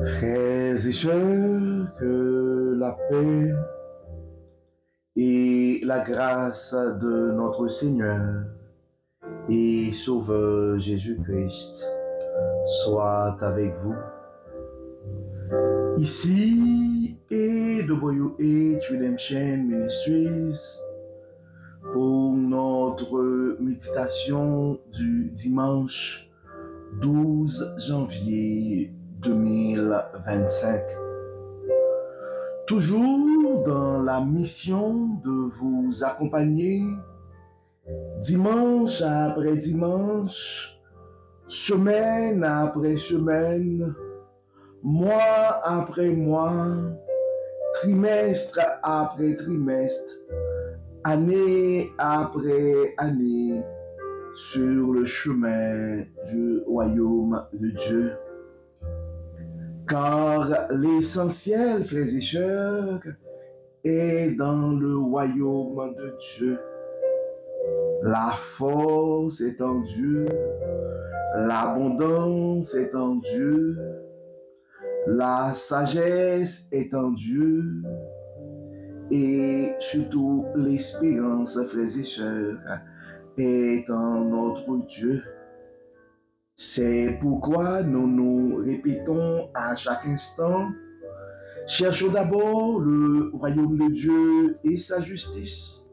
Frères et sœurs, que la paix et la grâce de notre Seigneur et Sauveur Jésus-Christ soient avec vous. Ici AWH Redemption Ministries pour notre méditation du dimanche 12 janvier 2025. Toujours dans la mission de vous accompagner dimanche après dimanche, semaine après semaine, mois après mois, trimestre après trimestre, année après année, sur le chemin du royaume de Dieu. Car l'essentiel, frères et sœurs, est dans le royaume de Dieu. La force est en Dieu, l'abondance est en Dieu, la sagesse est en Dieu, et surtout l'espérance, frères et sœurs, est en notre Dieu. C'est pourquoi nous nous répétons à chaque instant, cherchons d'abord le royaume de Dieu et sa justice,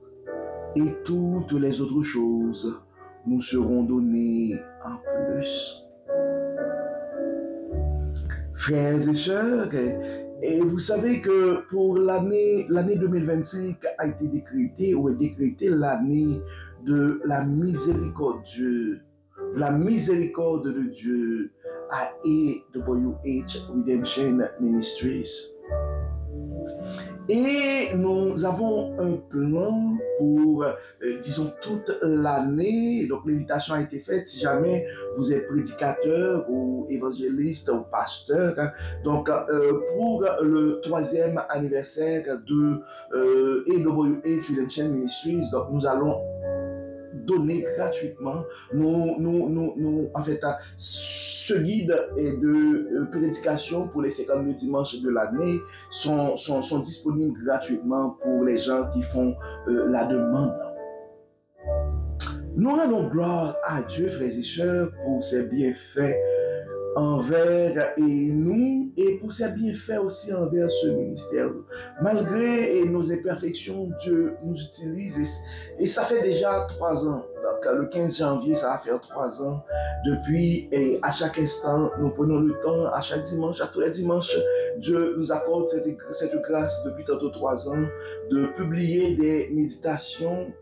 et toutes les autres choses nous seront données en plus. Frères et sœurs, et vous savez que pour l'année 2025 a été décrétée ou est décrétée l'année de la miséricorde. La miséricorde de Dieu à AWH Redemption Ministries. Et nous avons un plan pour, disons, toute l'année. Donc, l'invitation a été faite si jamais vous êtes prédicateur ou évangéliste ou pasteur. Donc, pour le 3e anniversaire de AWH Redemption Ministries, donc, nous allons donner gratuitement en fait, ce guide de prédication pour les 52 dimanches de l'année sont disponibles gratuitement pour les gens qui font la demande. Nous rendons gloire à Dieu, frères et sœurs, pour ses bienfaits envers nous et pour ses bienfaits aussi envers ce ministère. Malgré nos imperfections, Dieu nous utilise et ça fait déjà 3 ans. Donc le 15 janvier, ça va faire 3 ans. Depuis, et à chaque instant, nous prenons le temps, à chaque dimanche, à tous les dimanches, Dieu nous accorde cette grâce depuis tantôt 3 ans de publier des méditations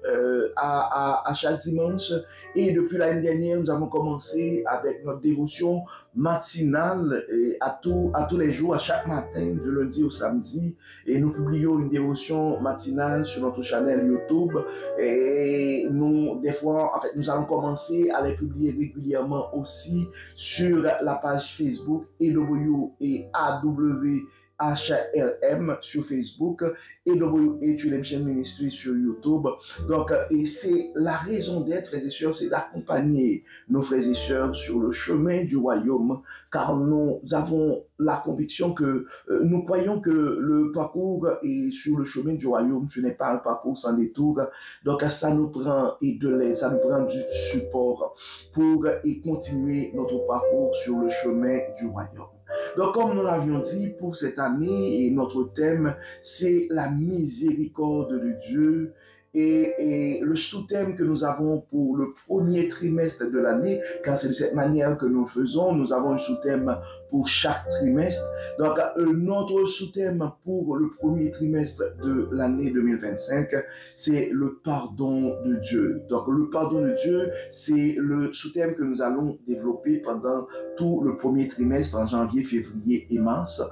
à chaque dimanche. Et depuis l'année dernière, nous avons commencé avec notre dévotion matinale à tous les jours, à chaque matin, du lundi au samedi. Et nous publions une dévotion matinale sur notre chaîne YouTube. Et nous, des fois, en fait, nous allons commencer à les publier régulièrement aussi sur la page Facebook AW et AW HRM sur Facebook et AWH Redemption Ministry sur YouTube. Donc, et c'est la raison d'être, frères et sœurs, c'est d'accompagner nos frères et sœurs sur le chemin du royaume, car nous avons la conviction que nous croyons que le parcours est sur le chemin du royaume, ce n'est pas un parcours sans détour. Donc, ça nous prend ça nous prend du support pour continuer notre parcours sur le chemin du royaume. Donc, comme nous l'avions dit, pour cette année, et notre thème, c'est la miséricorde de Dieu. Et le sous-thème que nous avons pour le premier trimestre de l'année, car c'est de cette manière que nous faisons, nous avons un sous-thème pour chaque trimestre. Donc, notre sous-thème pour le premier trimestre de l'année 2025, c'est le pardon de Dieu. Donc, le pardon de Dieu, c'est le sous-thème que nous allons développer pendant tout le premier trimestre, en janvier, février et mars.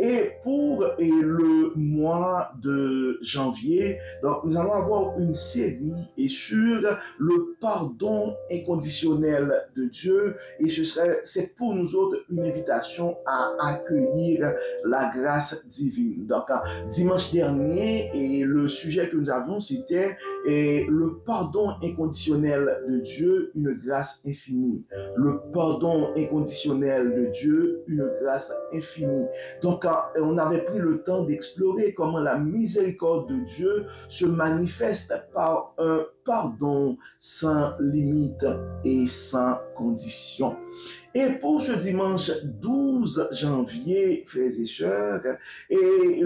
Et pour le mois de janvier, donc, nous allons avoir encore une série et sur le pardon inconditionnel de Dieu et c'est pour nous autres une invitation à accueillir la grâce divine. Donc, dimanche dernier, et le sujet que nous avions, c'était le pardon inconditionnel de Dieu, une grâce infinie. Le pardon inconditionnel de Dieu, une grâce infinie. Donc, on avait pris le temps d'explorer comment la miséricorde de Dieu se manifeste par un pardon sans limite et sans condition. Et pour ce dimanche 12 janvier, frères et sœurs, et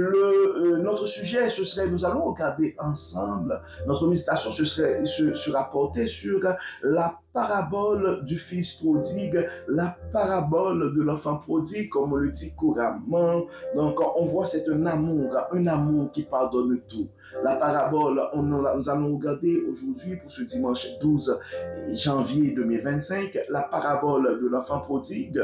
notre sujet, ce serait, nous allons regarder ensemble, notre méditation sera portée sur la parabole du fils prodigue, la parabole de l'enfant prodigue, comme on le dit couramment. Donc, on voit c'est un amour qui pardonne tout. La parabole, nous allons regarder aujourd'hui, pour ce dimanche 12 janvier 2025, la parabole de l'enfant prodigue,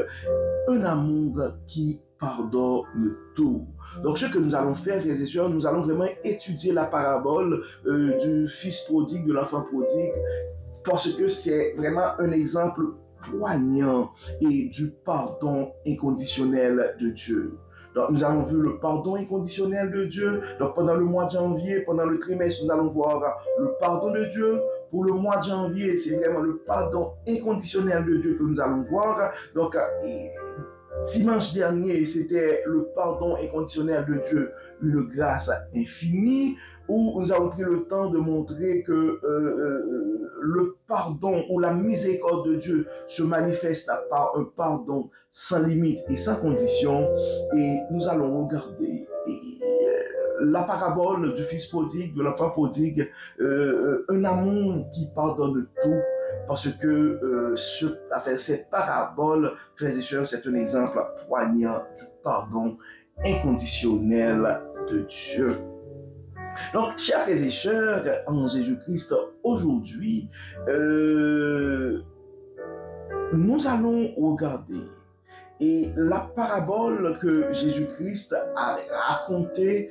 un amour qui pardonne tout. Donc, ce que nous allons faire, frères et sœurs, nous allons vraiment étudier la parabole du fils prodigue, de l'enfant prodigue, parce que c'est vraiment un exemple poignant et du pardon inconditionnel de Dieu. Donc, nous avons vu le pardon inconditionnel de Dieu. Donc, pendant le mois de janvier, pendant le trimestre, nous allons voir le pardon de Dieu. Pour le mois de janvier, c'est vraiment le pardon inconditionnel de Dieu que nous allons voir. Donc, dimanche dernier, c'était le pardon inconditionnel de Dieu, une grâce infinie, où nous avons pris le temps de montrer que le pardon ou la miséricorde de Dieu se manifeste par un pardon sans limite et sans condition. Et nous allons regarder la parabole du fils prodigue, de l'enfant prodigue, un amour qui pardonne tout. Parce que cette parabole, frères et sœurs, c'est un exemple poignant du pardon inconditionnel de Dieu. Donc, chers frères et sœurs, en Jésus-Christ, aujourd'hui, nous allons regarder la parabole que Jésus-Christ a racontée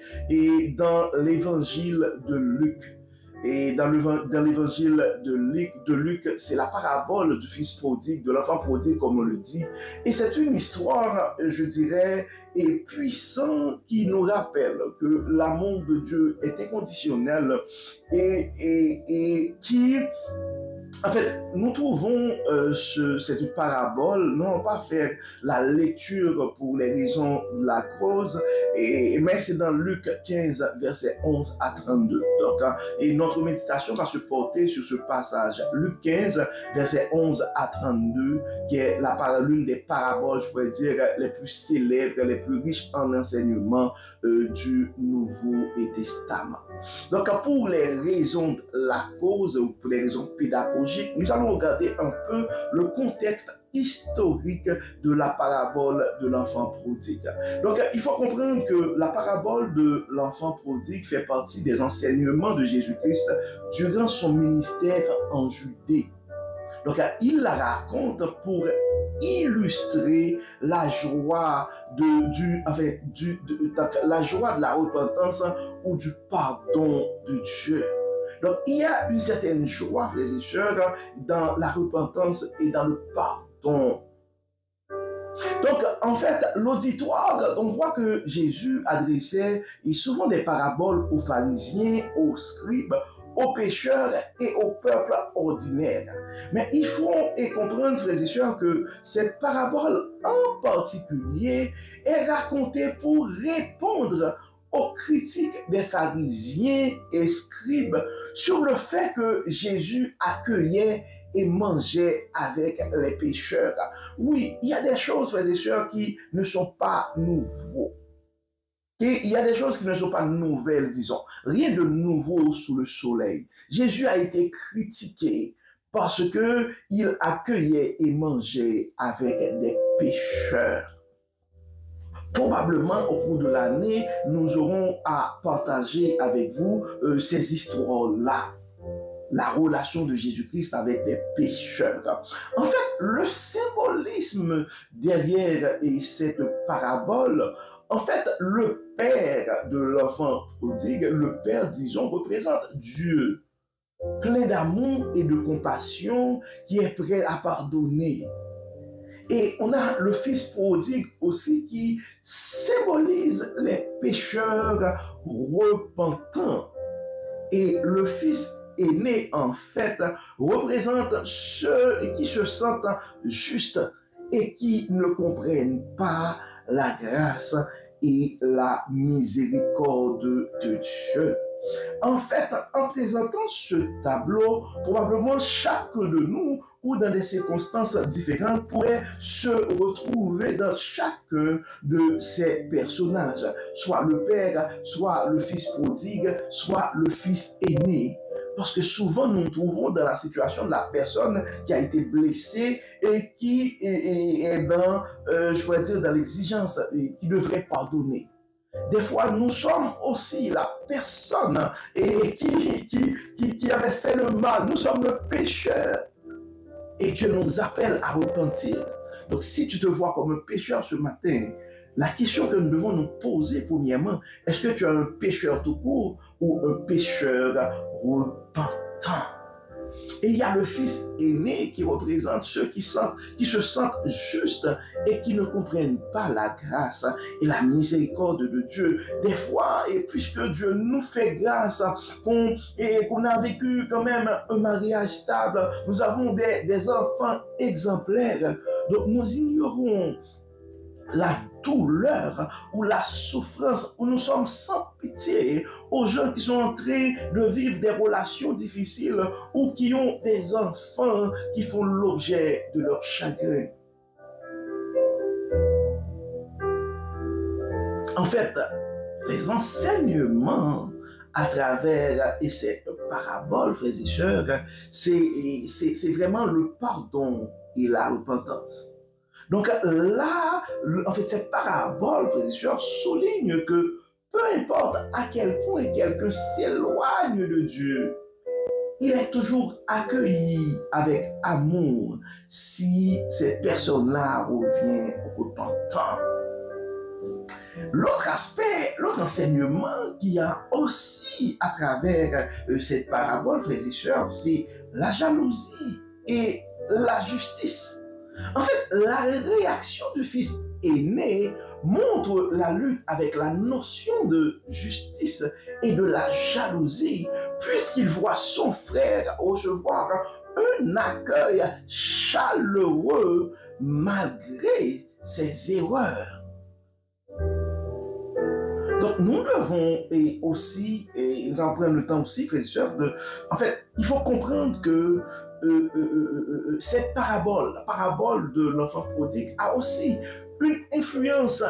dans l'évangile de Luc. Et dans l'évangile de Luc, c'est la parabole du fils prodigue, de l'enfant prodigue, comme on le dit. Et c'est une histoire, je dirais, puissante qui nous rappelle que l'amour de Dieu est inconditionnel et qui... En fait, nous trouvons cette parabole, nous n'allons pas faire la lecture pour les raisons de la cause, mais c'est dans Luc 15, versets 11 à 32. Donc, et notre méditation va se porter sur ce passage, Luc 15, versets 11 à 32, qui est l'une des paraboles, je pourrais dire, les plus célèbres, les plus riches en enseignement du Nouveau Testament. Donc, pour les raisons de la cause, ou pour les raisons pédagogiques, nous allons regarder un peu le contexte historique de la parabole de l'enfant prodigue. Donc, il faut comprendre que la parabole de l'enfant prodigue fait partie des enseignements de Jésus-Christ durant son ministère en Judée. Donc, il la raconte pour illustrer la joie la joie de la repentance ou du pardon de Dieu. Donc, il y a une certaine joie, frères et sœurs, dans la repentance et dans le pardon. Donc, en fait, l'auditoire, on voit que Jésus adressait souvent des paraboles aux pharisiens, aux scribes, aux pécheurs et au peuple ordinaire. Mais il faut comprendre, frères et sœurs, que cette parabole en particulier est racontée pour répondre aux critiques des pharisiens et scribes sur le fait que Jésus accueillait et mangeait avec les pécheurs. Oui, il y a des choses, frères et sœurs, qui ne sont pas nouveaux. Et il y a des choses qui ne sont pas nouvelles, disons. Rien de nouveau sous le soleil. Jésus a été critiqué parce qu'il accueillait et mangeait avec des pécheurs. Probablement, au cours de l'année, nous aurons à partager avec vous ces histoires-là. La relation de Jésus-Christ avec des pécheurs. En fait, le symbolisme derrière cette parabole En fait, le père de l'enfant prodigue, le père, disons, représente Dieu, plein d'amour et de compassion, qui est prêt à pardonner. Et on a le fils prodigue aussi qui symbolise les pécheurs repentants. Et le fils aîné, en fait, représente ceux qui se sentent justes et qui ne comprennent pas la grâce et la miséricorde de Dieu. En fait, en présentant ce tableau, probablement chacun de nous, ou dans des circonstances différentes, pourrait se retrouver dans chacun de ces personnages, soit le père, soit le fils prodigue, soit le fils aîné. Parce que souvent, nous nous trouvons dans la situation de la personne qui a été blessée et qui est dans, je pourrais dire, dans l'exigence, et qui devrait pardonner. Des fois, nous sommes aussi la personne qui avait fait le mal. Nous sommes le pécheur. Et Dieu nous appelle à repentir. Donc, si tu te vois comme un pécheur ce matin, la question que nous devons nous poser premièrement, est-ce que tu es un pécheur tout court ou un pécheur repentant? Et il y a le fils aîné qui représente ceux qui se sentent justes et qui ne comprennent pas la grâce et la miséricorde de Dieu. Des fois, et puisque Dieu nous fait grâce, qu'on a vécu quand même un mariage stable, nous avons des enfants exemplaires, donc nous ignorons la douleur ou la souffrance, où nous sommes sans pitié aux gens qui sont en train de vivre des relations difficiles ou qui ont des enfants qui font l'objet de leur chagrin. En fait, les enseignements à travers ces paraboles, frères et sœurs, c'est vraiment le pardon et la repentance. Donc là, en fait, cette parabole, frères et sœurs, souligne que peu importe à quel point quelqu'un s'éloigne de Dieu, il est toujours accueilli avec amour si cette personne-là revient repentant. L'autre aspect, l'autre enseignement qu'il y a aussi à travers cette parabole, frères et sœurs, c'est la jalousie et la justice. En fait, la réaction du fils aîné montre la lutte avec la notion de justice et de la jalousie, puisqu'il voit son frère recevoir un accueil chaleureux malgré ses erreurs. Donc, nous devons aussi, nous allons prendre le temps aussi, frères et sœurs, en fait, il faut comprendre que cette parabole, la parabole de l'enfant prodigue, a aussi une influence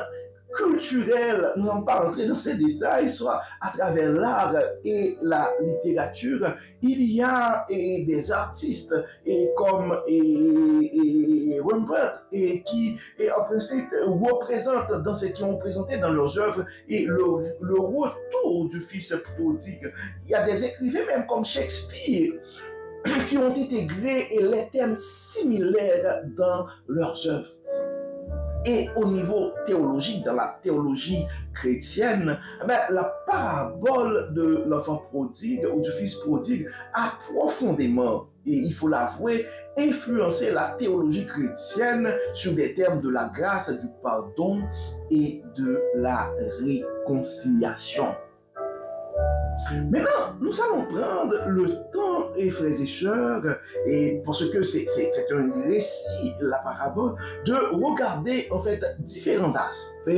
culturelle. Nous n'allons pas rentrer dans ces détails, soit à travers l'art et la littérature. Il y a des artistes comme Rembrandt qui en principe représentent dans ce qu'ils ont présenté dans leurs œuvres et le retour du fils prodigue. Il y a des écrivains même comme Shakespeare qui ont intégré les thèmes similaires dans leurs œuvres. Et au niveau théologique, dans la théologie chrétienne, la parabole de l'enfant prodigue ou du fils prodigue a profondément, et il faut l'avouer, influencé la théologie chrétienne sur des termes de la grâce, du pardon et de la réconciliation. Maintenant, nous allons prendre le temps, et frères et sœurs, et parce que c'est un récit, la parabole, de regarder en fait différents aspects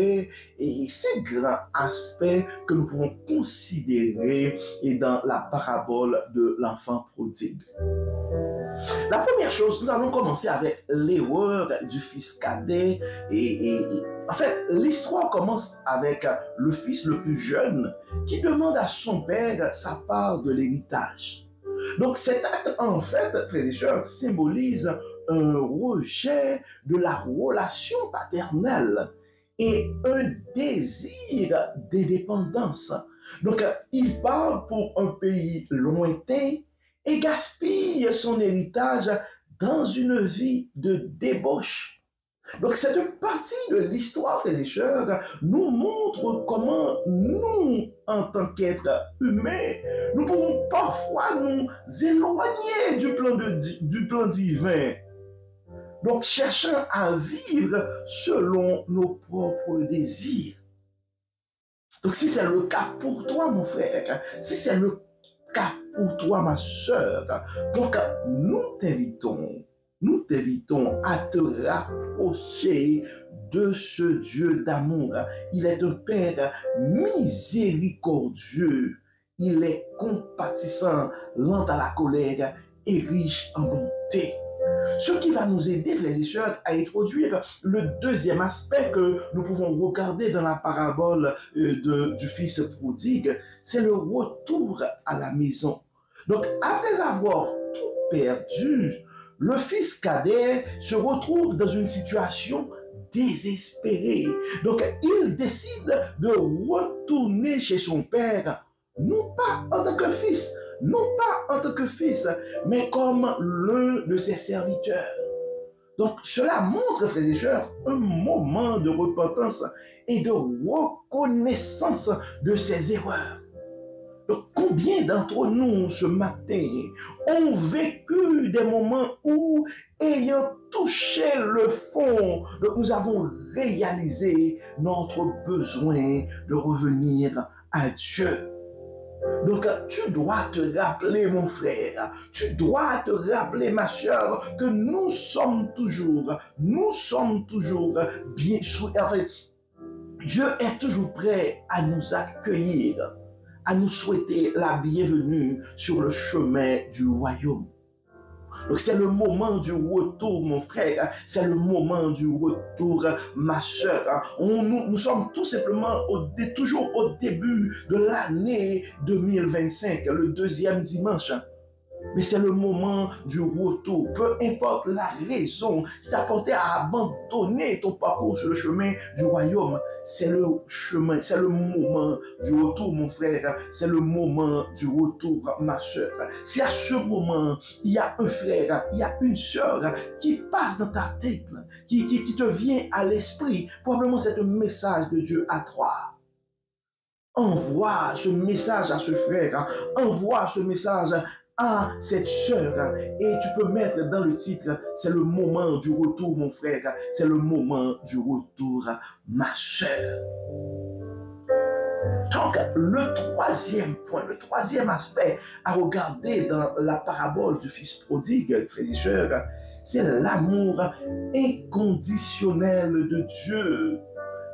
et ces grands aspects que nous pouvons considérer dans la parabole de l'enfant prodigue. La première chose, nous allons commencer avec l'erreur du fils cadet en fait, l'histoire commence avec le fils le plus jeune qui demande à son père sa part de l'héritage. Donc cet acte, en fait, frères et sœurs, symbolise un rejet de la relation paternelle et un désir d'indépendance. Donc il part pour un pays lointain et gaspille son héritage dans une vie de débauche. Donc cette partie de l'histoire, frères et sœurs, nous montre comment nous, en tant qu'êtres humains, nous pouvons parfois nous éloigner du plan divin. Donc cherchant à vivre selon nos propres désirs. Donc si c'est le cas pour toi, mon frère, si c'est le cas pour toi, ma soeur, donc nous t'invitons à te rapprocher de ce Dieu d'amour. Il est un Père miséricordieux. Il est compatissant, lent à la colère et riche en bonté. Ce qui va nous aider, frères et sœurs, à introduire le deuxième aspect que nous pouvons regarder dans la parabole du fils prodigue, c'est le retour à la maison. Donc, après avoir tout perdu, le fils cadet se retrouve dans une situation désespérée. Donc, il décide de retourner chez son père, non pas en tant que fils, non pas en tant que fils, mais comme l'un de ses serviteurs. Donc, cela montre, frères et sœurs, un moment de repentance et de reconnaissance de ses erreurs. Donc, combien d'entre nous, ce matin, ont vécu des moments où, ayant touché le fond, donc nous avons réalisé notre besoin de revenir à Dieu. Donc, tu dois te rappeler, mon frère, tu dois te rappeler, ma soeur, que nous sommes toujours bien, enfin, Dieu est toujours prêt à nous accueillir, à nous souhaiter la bienvenue sur le chemin du royaume. Donc c'est le moment du retour, mon frère. C'est le moment du retour, ma soeur. Nous sommes tout simplement toujours au début de l'année 2025, le deuxième dimanche. Mais c'est le moment du retour. Peu importe la raison qui t'a porté à abandonner ton parcours sur le chemin du royaume, c'est le chemin, c'est le moment du retour, mon frère. C'est le moment du retour, ma soeur. Si à ce moment, il y a un frère, il y a une soeur qui passe dans ta tête, qui te vient à l'esprit, probablement c'est un message de Dieu à toi. Envoie ce message à ce frère, envoie ce message à cette sœur, et tu peux mettre dans le titre, c'est le moment du retour, mon frère, c'est le moment du retour, ma sœur. Donc, le troisième point, le troisième aspect à regarder dans la parabole du fils prodigue, frères et sœurs, c'est l'amour inconditionnel de Dieu.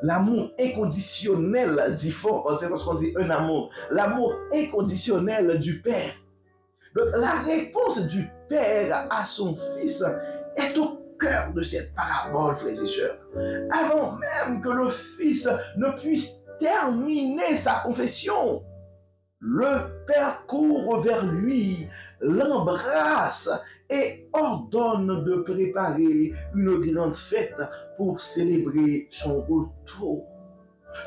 L'amour inconditionnel, dit fort, c'est parce qu'on dit un amour. L'amour inconditionnel du Père. Donc, la réponse du Père à son Fils est au cœur de cette parabole, frères et sœurs. Avant même que le Fils ne puisse terminer sa confession, le Père court vers lui, l'embrasse et ordonne de préparer une grande fête pour célébrer son retour.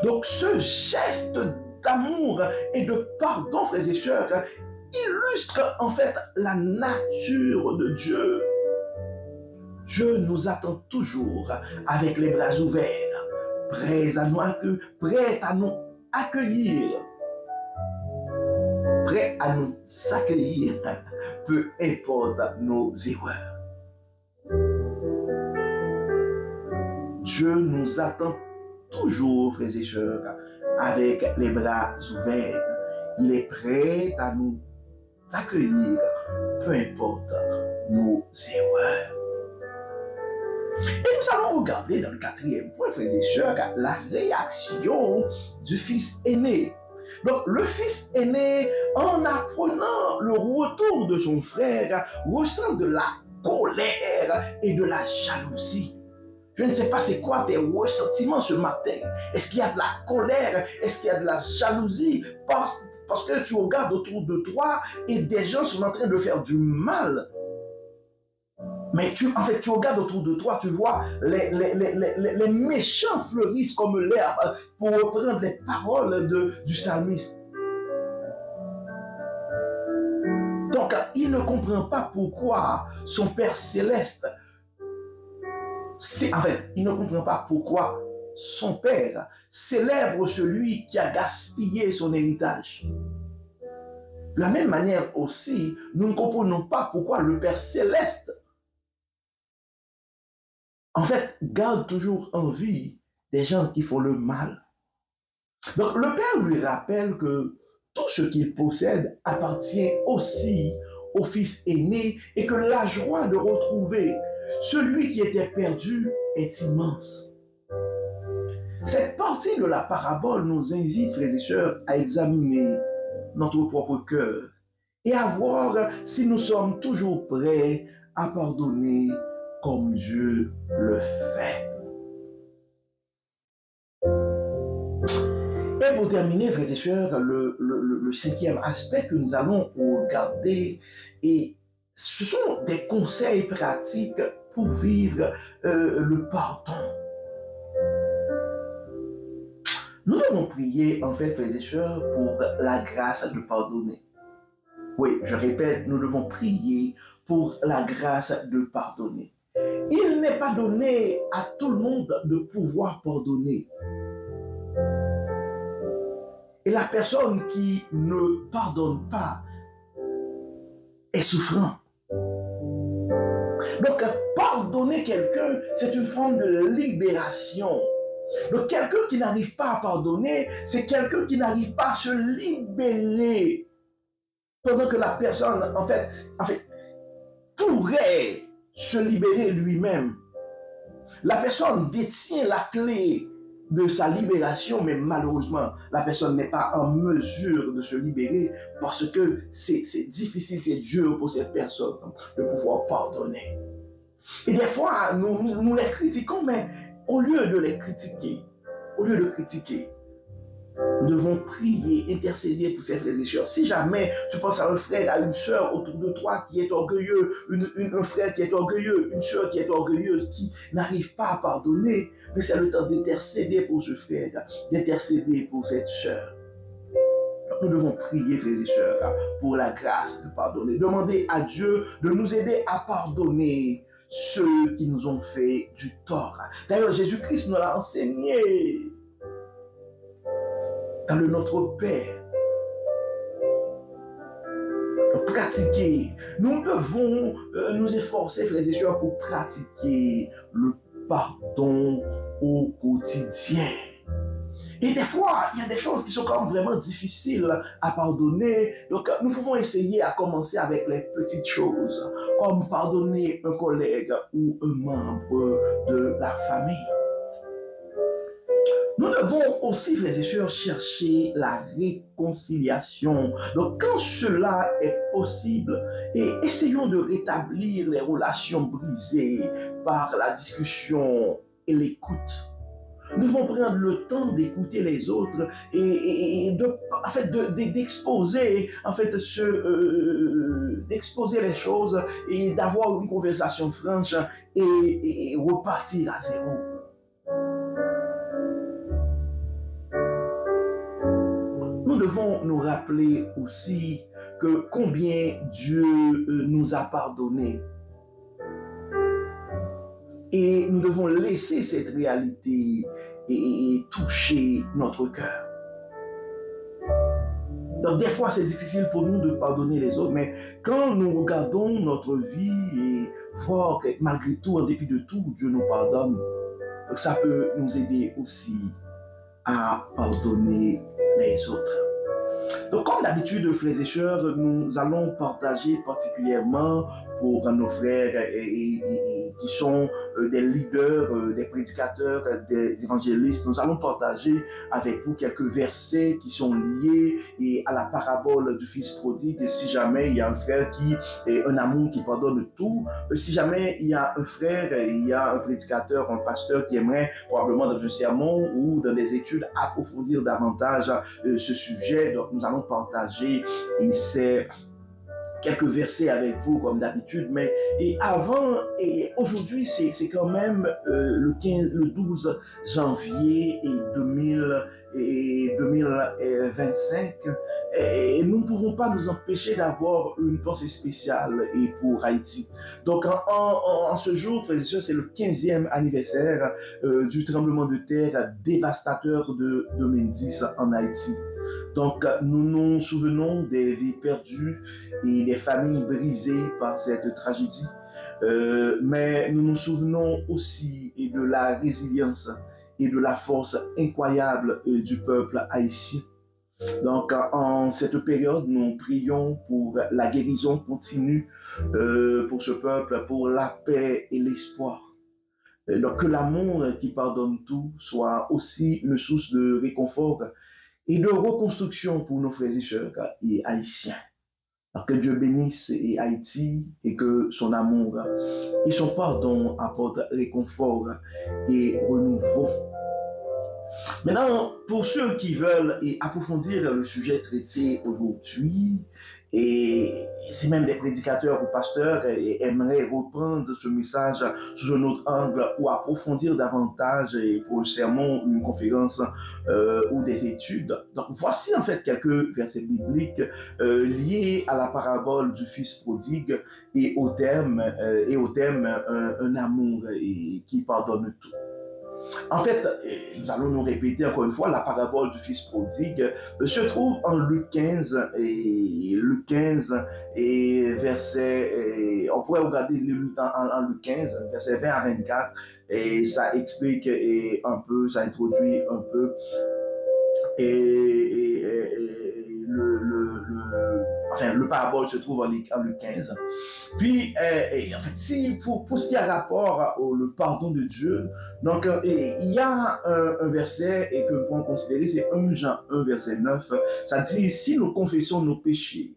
Donc, ce geste d'amour et de pardon, frères et sœurs, illustre en fait la nature de Dieu. Dieu nous attend toujours avec les bras ouverts, prêt à nous accueillir, prêt à nous accueillir, peu importe nos erreurs. Dieu nous attend toujours, frères et sœurs, avec les bras ouverts. Il est prêt à nous accueillir, peu importe nos erreurs. Et nous allons regarder dans le quatrième point, frères et sœurs, la réaction du fils aîné. Donc, le fils aîné, en apprenant le retour de son frère, ressent de la colère et de la jalousie. Je ne sais pas c'est quoi tes ressentiments ce matin. Est-ce qu'il y a de la colère? Est-ce qu'il y a de la jalousie? Parce que tu regardes autour de toi et des gens sont en train de faire du mal. Mais tu regardes autour de toi, tu vois, les méchants fleurissent comme l'herbe, pour reprendre les paroles du psalmiste. Donc, il ne comprend pas pourquoi son Père céleste En fait, il ne comprend pas pourquoi son père célèbre celui qui a gaspillé son héritage. De la même manière aussi, nous ne comprenons pas pourquoi le Père céleste, en fait, garde toujours en vie des gens qui font le mal. Donc, le Père lui rappelle que tout ce qu'il possède appartient aussi au fils aîné et que la joie de retrouver celui qui était perdu est immense. Cette partie de la parabole nous invite, frères et sœurs, à examiner notre propre cœur et à voir si nous sommes toujours prêts à pardonner comme Dieu le fait. Et pour terminer, frères et sœurs, le cinquième aspect que nous allons regarder, et ce sont des conseils pratiques pour vivre le pardon. Nous devons prier, en fait, frères et sœurs, pour la grâce de pardonner. Oui, je répète, nous devons prier pour la grâce de pardonner. Il n'est pas donné à tout le monde de pouvoir pardonner. Et la personne qui ne pardonne pas est souffrant. Donc, pardonner quelqu'un, c'est une forme de libération. Donc, quelqu'un qui n'arrive pas à pardonner, c'est quelqu'un qui n'arrive pas à se libérer. Pendant que la personne, en fait, pourrait se libérer lui-même. La personne détient la clé de sa libération, mais malheureusement, la personne n'est pas en mesure de se libérer parce que c'est difficile, c'est dur pour cette personne de pouvoir pardonner. Et des fois, nous les critiquons, mais au lieu de les critiquer, nous devons prier, intercéder pour ces frères et sœurs. Si jamais tu penses à un frère, à une sœur autour de toi qui est orgueilleux, un frère qui est orgueilleux, une sœur qui est orgueilleuse, qui n'arrive pas à pardonner, mais c'est le temps d'intercéder pour ce frère, d'intercéder pour cette sœur. Nous devons prier, frères et sœurs, pour la grâce de pardonner. Demander à Dieu de nous aider à pardonner ceux qui nous ont fait du tort. D'ailleurs, Jésus-Christ nous l'a enseigné dans le Notre Père. Pratiquer. Nous devons nous efforcer, frères et sœurs, pour pratiquer le pardon au quotidien. Et des fois, il y a des choses qui sont quand même vraiment difficiles à pardonner. Donc, nous pouvons essayer à commencer avec les petites choses, comme pardonner un collègue ou un membre de la famille. Nous devons aussi, frères et sœurs, chercher la réconciliation. Donc, quand cela est possible, et essayons de rétablir les relations brisées par la discussion et l'écoute. Nous devons prendre le temps d'écouter les autres et d'exposer d'exposer les choses et d'avoir une conversation franche et repartir à zéro. Nous devons nous rappeler aussi que combien Dieu nous a pardonné. Et nous devons laisser cette réalité et toucher notre cœur. Donc des fois c'est difficile pour nous de pardonner les autres, mais quand nous regardons notre vie et voir que malgré tout, en dépit de tout, Dieu nous pardonne, ça peut nous aider aussi à pardonner les autres. Donc, comme d'habitude, frères et sœurs, nous allons partager particulièrement pour nos frères qui sont des leaders, des prédicateurs, des évangélistes. Nous allons partager avec vous quelques versets qui sont liés à la parabole du fils prodigue. Et si jamais il y a un frère qui est un amour qui pardonne tout, si jamais il y a un frère, il y a un prédicateur, un pasteur qui aimerait probablement dans un sermon ou dans des études approfondir davantage ce sujet, donc nous allons partager ces quelques versets avec vous comme d'habitude, mais et avant et aujourd'hui c'est quand même le 12 janvier 2025 et nous ne pouvons pas nous empêcher d'avoir une pensée spéciale et pour Haïti. Donc en ce jour, frères et sœurs, c'est le 15e anniversaire du tremblement de terre dévastateur de 2010 en Haïti. Donc, nous nous souvenons des vies perdues et des familles brisées par cette tragédie. Mais nous nous souvenons aussi de la résilience et de la force incroyable du peuple haïtien. Donc, en cette période, nous prions pour la guérison continue pour ce peuple, pour la paix et l'espoir. Donc, que l'amour qui pardonne tout soit aussi une source de réconfort et de reconstruction pour nos frères et sœurs et haïtiens. Alors que Dieu bénisse et Haïti et que son amour et son pardon apportent réconfort et renouveau. Maintenant, pour ceux qui veulent approfondir le sujet traité aujourd'hui, et c'est même des prédicateurs ou pasteurs et aimeraient reprendre ce message sous un autre angle ou approfondir davantage pour un sermon, une conférence ou des études. Donc voici en fait quelques versets bibliques liés à la parabole du fils prodigue et au thème un amour qui pardonne tout. En fait, nous allons nous répéter encore une fois, la parabole du fils prodigue se trouve en Luc 15 et verset, on pourrait regarder en Luc 15, verset 20 à 24, et ça explique un peu, ça introduit un peu le parabole se trouve en Luc 15. Puis, en fait, si pour ce qui a rapport au le pardon de Dieu, donc il y a un verset que nous pouvons considérer, c'est 1 Jean 1, verset 9. Ça dit, si nous confessons nos péchés,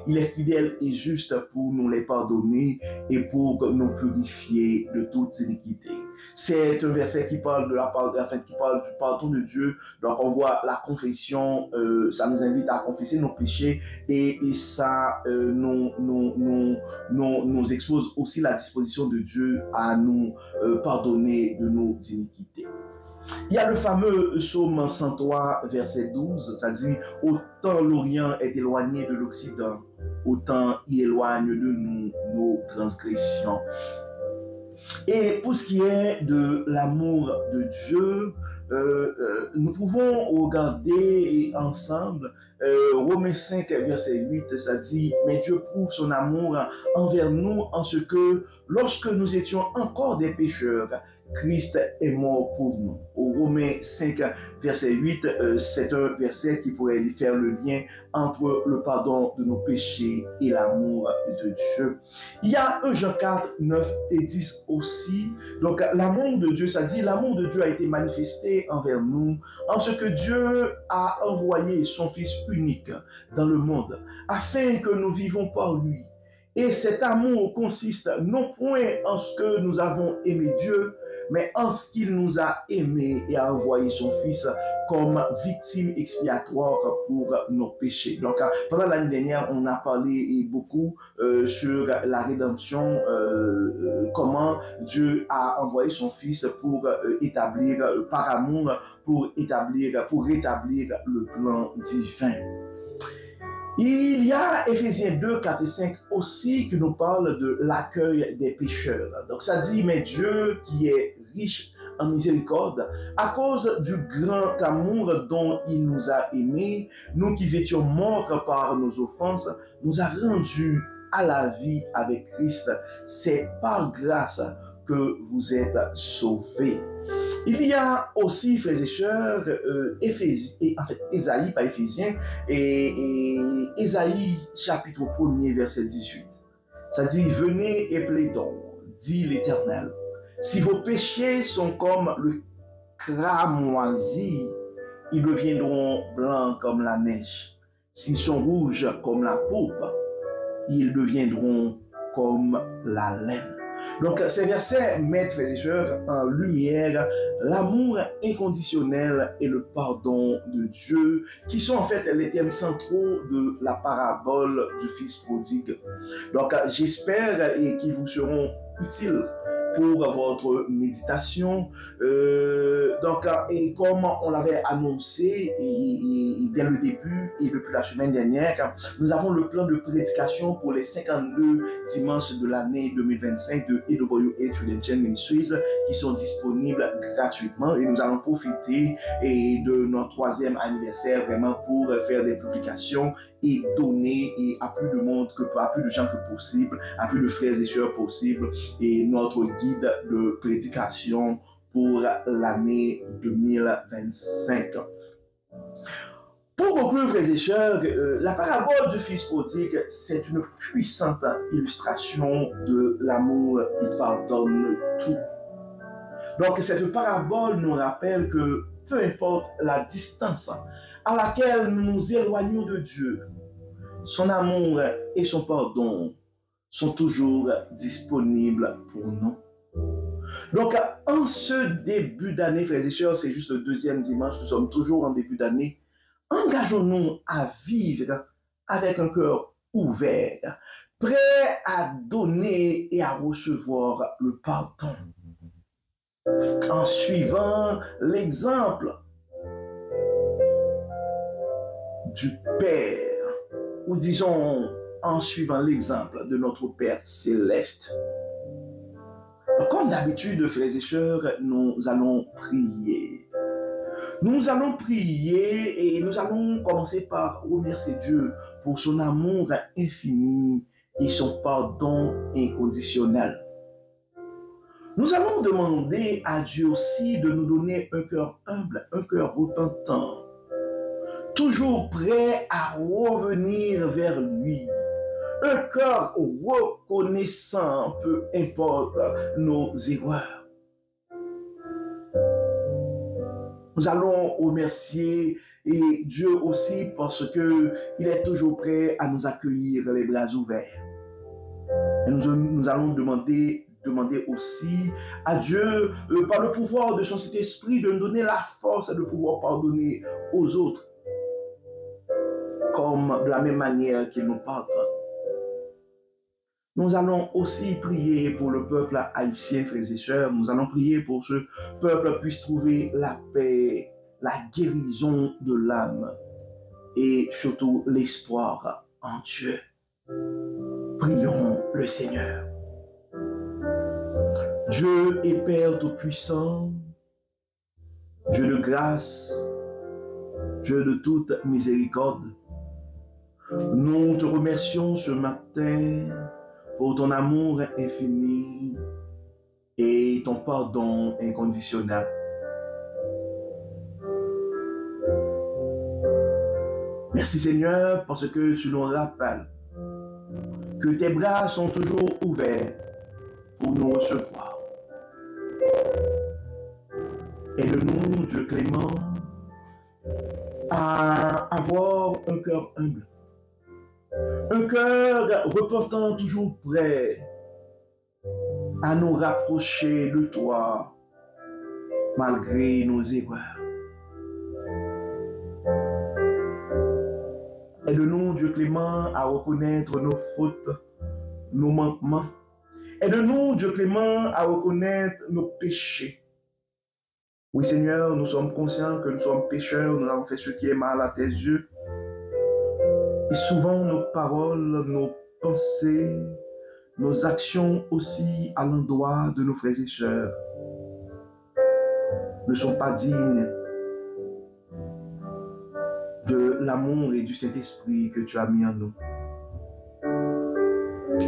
il est fidèle et juste pour nous les pardonner et pour nous purifier de toute iniquité. C'est un verset qui parle qui parle du pardon de Dieu. Donc on voit la confession, ça nous invite à confesser nos péchés et ça nous expose aussi la disposition de Dieu à nous pardonner de nos iniquités. Il y a le fameux psaume 103, verset 12, ça dit « Autant l'Orient est éloigné de l'Occident, autant il éloigne de nous nos transgressions. » Et pour ce qui est de l'amour de Dieu, nous pouvons regarder ensemble Romains 5, verset 8, ça dit « Mais Dieu prouve son amour envers nous en ce que, lorsque nous étions encore des pécheurs, Christ est mort pour nous. » Au Romains 5, verset 8, c'est un verset qui pourrait faire le lien entre le pardon de nos péchés et l'amour de Dieu. Il y a 1 Jean 4, 9 et 10 aussi. Donc l'amour de Dieu, ça dit l'amour de Dieu a été manifesté envers nous en ce que Dieu a envoyé son Fils unique dans le monde afin que nous vivons par lui. Et cet amour consiste non point en ce que nous avons aimé Dieu, mais en ce qu'il nous a aimés et a envoyé son Fils comme victime expiatoire pour nos péchés. Donc, pendant l'année dernière, on a parlé beaucoup sur la rédemption, comment Dieu a envoyé son Fils pour établir, par amour, pour rétablir le plan divin. Il y a Éphésiens 2, 4 et 5 aussi qui nous parle de l'accueil des pécheurs. Donc ça dit, mais Dieu qui est riche en miséricorde, à cause du grand amour dont il nous a aimés, nous qui étions morts par nos offenses, nous a rendus à la vie avec Christ. C'est par grâce que vous êtes sauvés. Il y a aussi, frères et sœurs, Ésaïe, pas Éphésiens, et Ésaïe, chapitre 1er, verset 18. Ça dit, venez et plaidons, dit l'Éternel. Si vos péchés sont comme le cramoisi, ils deviendront blancs comme la neige. S'ils sont rouges comme la pourpre, ils deviendront comme la laine. Donc, ces versets mettent, frères et sœurs, en lumière l'amour inconditionnel et le pardon de Dieu, qui sont en fait les thèmes centraux de la parabole du Fils prodigue. Donc, j'espère qu'ils vous seront utiles pour votre méditation. Et comme on l'avait annoncé dès le début et depuis la semaine dernière, nous avons le plan de prédication pour les 52 dimanches de l'année 2025 de EWA Tridentine Ministries qui sont disponibles gratuitement, et nous allons profiter de notre 3e anniversaire vraiment pour faire des publications et donner à plus de monde à plus de gens que possible, à plus de frères et sœurs possible, et notre guide de prédication pour l'année 2025. Pour conclure, frères et sœurs, la parabole du Fils prodigue, c'est une puissante illustration de l'amour qui pardonne tout. Donc, cette parabole nous rappelle que peu importe la distance à laquelle nous nous éloignons de Dieu, son amour et son pardon sont toujours disponibles pour nous. Donc, en ce début d'année, frères et sœurs, c'est juste le 2e dimanche, nous sommes toujours en début d'année, engageons-nous à vivre avec un cœur ouvert, prêt à donner et à recevoir le pardon, en suivant l'exemple du Père, ou disons en suivant l'exemple de notre Père céleste. Comme d'habitude, frères et sœurs, nous allons prier. Nous allons prier et nous allons commencer par remercier Dieu pour son amour infini et son pardon inconditionnel. Nous allons demander à Dieu aussi de nous donner un cœur humble, un cœur repentant, toujours prêt à revenir vers lui. Un cœur reconnaissant, peu importe nos erreurs. Nous allons remercier Dieu aussi parce qu'il est toujours prêt à nous accueillir les bras ouverts. Et nous allons demander aussi à Dieu, par le pouvoir de son Saint-Esprit, de nous donner la force de pouvoir pardonner aux autres, comme de la même manière qu'il nous pardonne. Nous allons aussi prier pour le peuple haïtien, frères et sœurs. Nous allons prier pour que ce peuple puisse trouver la paix, la guérison de l'âme et surtout l'espoir en Dieu. Prions le Seigneur. Dieu et Père Tout-Puissant, Dieu de grâce, Dieu de toute miséricorde, nous te remercions ce matin pour ton amour infini et ton pardon inconditionnel. Merci Seigneur parce que tu nous rappelles que tes bras sont toujours ouverts pour nous recevoir. Aide-nous, Dieu clément, à avoir un cœur humble, un cœur repentant, toujours prêt à nous rapprocher de toi malgré nos erreurs. Aide-nous, Dieu clément, à reconnaître nos fautes, nos manquements. Aide-nous, Dieu clément, à reconnaître nos péchés. Oui, Seigneur, nous sommes conscients que nous sommes pécheurs, nous avons fait ce qui est mal à tes yeux. Et souvent, nos paroles, nos pensées, nos actions aussi à l'endroit de nos frères et sœurs ne sont pas dignes de l'amour et du Saint-Esprit que tu as mis en nous.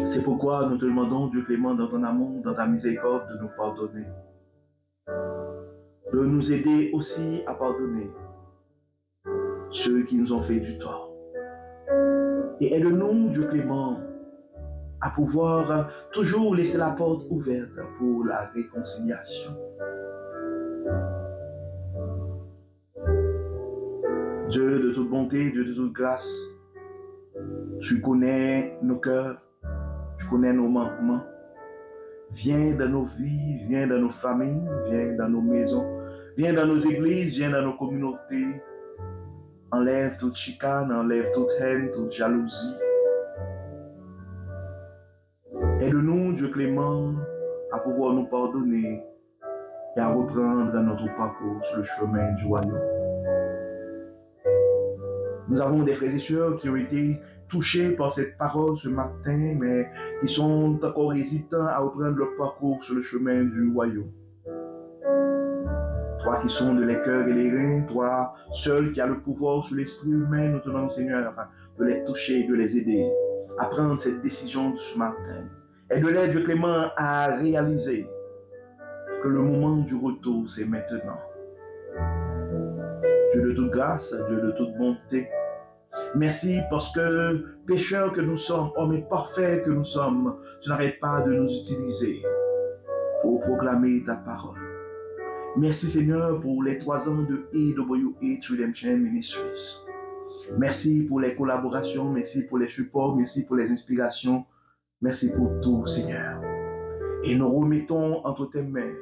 C'est pourquoi nous te demandons, Dieu clément, dans ton amour, dans ta miséricorde, de nous pardonner. De nous aider aussi à pardonner ceux qui nous ont fait du tort. Et aide-nous, Dieu clément, à pouvoir toujours laisser la porte ouverte pour la réconciliation. Dieu de toute bonté, Dieu de toute grâce, tu connais nos cœurs, tu connais nos manquements. Viens dans nos vies, viens dans nos familles, viens dans nos maisons, viens dans nos églises, viens dans nos communautés. Enlève toute chicane, enlève toute haine, toute jalousie. Aide-nous, Dieu clément, à pouvoir nous pardonner et à reprendre notre parcours sur le chemin du royaume. Nous avons des frères et sœurs qui ont été touchés par cette parole ce matin, mais qui sont encore hésitants à reprendre leur parcours sur le chemin du royaume. Toi qui sondes les cœurs et les reins, toi seul qui as le pouvoir sur l'esprit humain, nous te demandons, Seigneur, de les toucher, de les aider à prendre cette décision ce matin. Aide-les, Dieu clément, à réaliser que le moment du retour, c'est maintenant. Dieu de toute grâce, Dieu de toute bonté, merci parce que pécheurs que nous sommes, hommes imparfaits que nous sommes, tu n'arrêtes pas de nous utiliser proclamer ta parole. Merci Seigneur pour les 3 ans de AWH Redemption Ministries. Merci pour les collaborations, merci pour les supports, merci pour les inspirations, merci pour tout Seigneur. Et nous remettons entre tes mains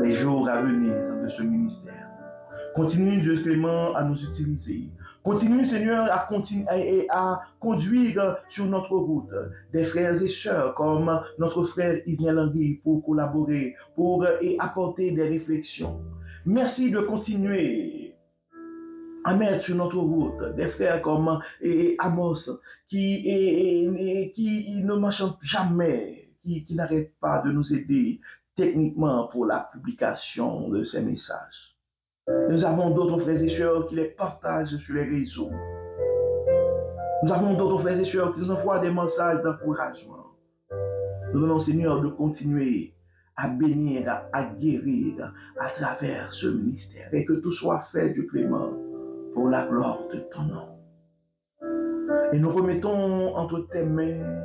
les jours à venir de ce ministère. Continue, Dieu clément, à nous utiliser. Continue, Seigneur, à conduire sur notre route des frères et sœurs comme notre frère Yves Langui pour collaborer, pour apporter des réflexions. Merci de continuer à mettre sur notre route des frères comme Amos qui ne m'enchantent jamais, qui n'arrêtent pas de nous aider techniquement pour la publication de ces messages. Nous avons d'autres frères et sœurs qui les partagent sur les réseaux. Nous avons d'autres frères et sœurs qui nous envoient des messages d'encouragement. Nous demandons, Seigneur, de continuer à bénir, à guérir à travers ce ministère et que tout soit fait, Dieu clément, pour la gloire de ton nom. Et nous remettons entre tes mains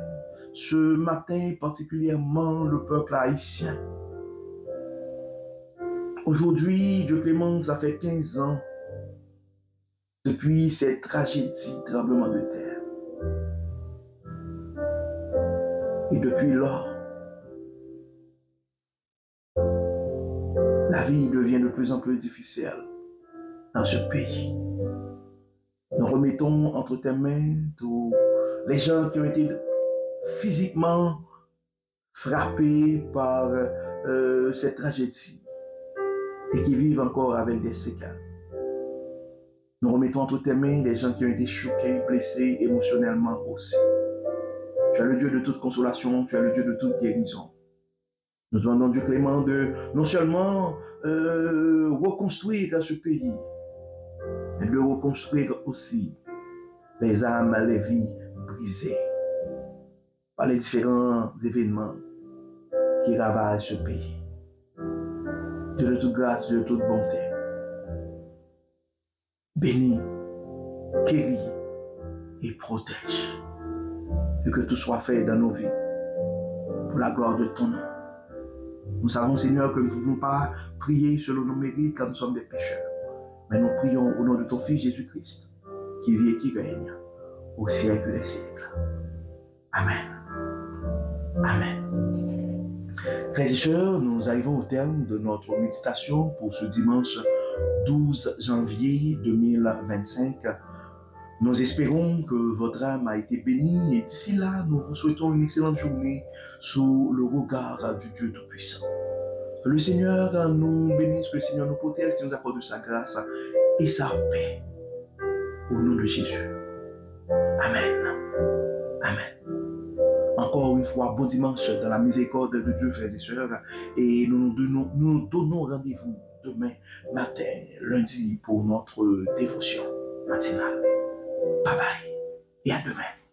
ce matin particulièrement le peuple haïtien. Aujourd'hui, Dieu clément, ça fait 15 ans depuis cette tragédie, tremblement de terre. Et depuis lors, la vie devient de plus en plus difficile dans ce pays. Nous remettons entre tes mains tous les gens qui ont été physiquement frappés par cette tragédie et qui vivent encore avec des séquelles. Nous remettons entre tes mains les gens qui ont été choqués, blessés émotionnellement aussi. Tu es le Dieu de toute consolation, tu es le Dieu de toute guérison. Nous demandons, Dieu clément, de non seulement reconstruire ce pays, mais de reconstruire aussi les âmes, les vies brisées par les différents événements qui ravagent ce pays. Dieu de toute grâce, Dieu de toute bonté, bénis, guéris et protège. Et que tout soit fait dans nos vies pour la gloire de ton nom. Nous savons, Seigneur, que nous ne pouvons pas prier selon nos mérites car nous sommes des pécheurs. Mais nous prions au nom de ton Fils Jésus-Christ, qui vit et qui règne au siècle des siècles. Amen. Amen. Frères et sœurs, nous arrivons au terme de notre méditation pour ce dimanche 12 janvier 2025. Nous espérons que votre âme a été bénie et d'ici là, nous vous souhaitons une excellente journée sous le regard du Dieu Tout-Puissant. Que le Seigneur nous bénisse, que le Seigneur nous protège, qu'il nous accorde sa grâce et sa paix. Au nom de Jésus. Amen. Amen. Encore une fois, bon dimanche dans la miséricorde de Dieu, frères et sœurs. Et nous nous donnons rendez-vous demain matin, lundi, pour notre dévotion matinale. Bye bye et à demain.